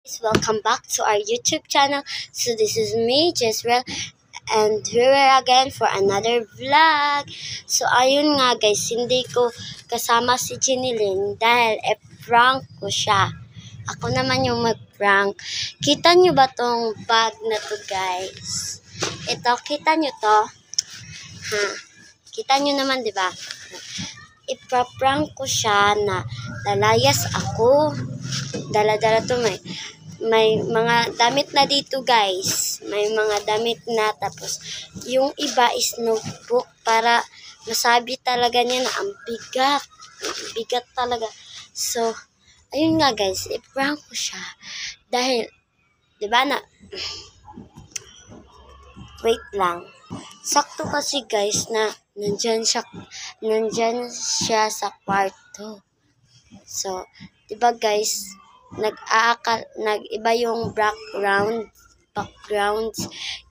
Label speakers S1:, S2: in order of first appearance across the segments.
S1: Welcome back to our YouTube channel. So this is me, Jezreel, and here we are again for another vlog. So ayun nga guys, hindi ko kasama si Jinilyn dahil prank ko siya. Ako naman yung mag-prank. Kita nyo ba tong bag na to guys? Ito, kita nyo to? Ha? Kita nyo naman, di ba? Ipaprank ko siya na lalayas ako. Dala-dala to, may mga damit na dito guys. May mga damit na, tapos yung iba is notebook para masabi talaga niya na ang bigat. Ang bigat talaga. So, ayun nga guys, iprank ko siya. Dahil, di ba na, wait lang. Sakto kasi guys na nandyan siya sa kwarto. So, di ba guys, nag-iba yung backgrounds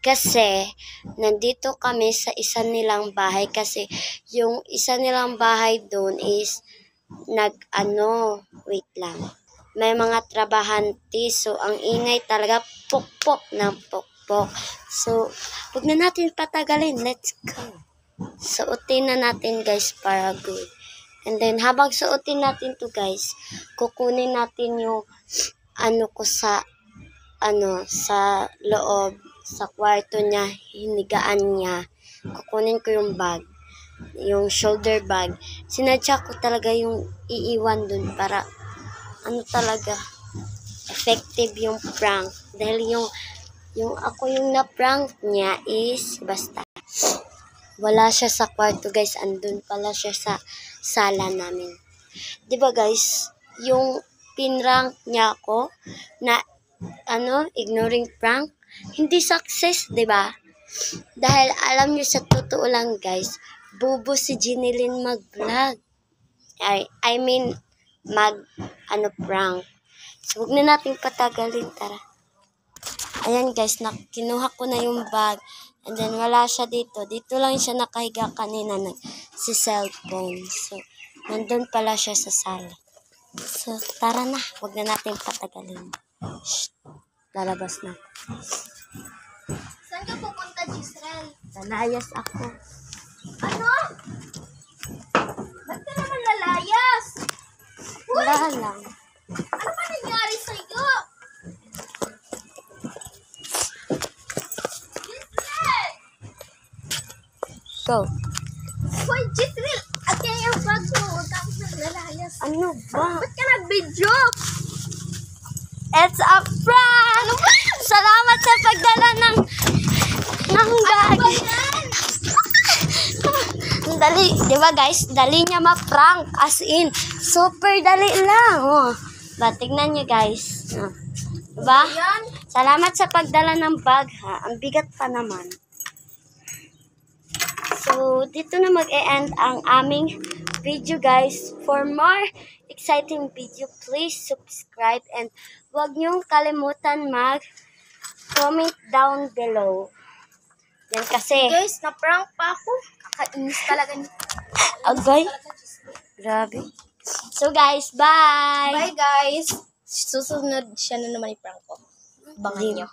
S1: kasi nandito kami sa isa nilang bahay kasi yung isa nilang bahay doon is wait lang. May mga trabahante, so ang ingay talaga, pokpok ng pokpok. So, huwag na natin patagalin, let's go. Suotin na natin guys para good. And then, habang suotin natin to guys, kukunin natin yung sa loob, sa kwarto niya, hinigaan niya. Kukunin ko yung bag, yung shoulder bag. Sinadya ko talaga yung iiwan dun para, talaga, effective yung prank. Dahil yung ako yung na-prank niya is, basta, wala siya sa kwarto guys, andun pala siya sa sala namin. 'Di ba guys, yung pinrank niya ako na ignoring prank, hindi success, 'di ba? Dahil alam niyo sa totoo lang guys, bobo si Jinilyn mag-vlog. I mean prank. So, huwag na nating patagalin, tara. Ayan guys, kinuha ko na yung bag. And then, wala siya dito. Dito lang siya nakahiga kanina si cellphone. So, nandun pala siya sa sala. So, tara na. Huwag na natin patagalin. Shh. Lalabas na.
S2: Saan ka pupunta, Jezreel?
S1: Lalayas ako.
S2: Ano? Ba't ka naman lalayas?
S1: Wala lang.
S2: Ano ba nangyari sa'yo?
S1: Go.
S2: Hoy, Jezreel! At kaya yung bag mo, huwag ka naglalayas.
S1: Ano ba?
S2: Ba't ka nag-video?
S1: It's a prank! Ano ba? Salamat sa pagdala ng bag.
S2: Ano ba yan?
S1: Dali, di ba guys? Dali niya ma-prank. As in, super dali lang. Oh. Ba, tignan niyo guys. Diba?
S2: Yan?
S1: Salamat sa pagdala ng bag ha. Ang bigat pa naman. So, dito na mag-e-end ang aming video guys. For more exciting video, please subscribe and huwag niyong kalimutan mag-comment down below. Yan kasi.
S2: Guys, na-prank pa ako. Kakainis talaga niyo.
S1: Agay. Grabe. So guys, bye!
S2: Bye guys! Susunod siya na naman i-prank ko. Abangan niyo.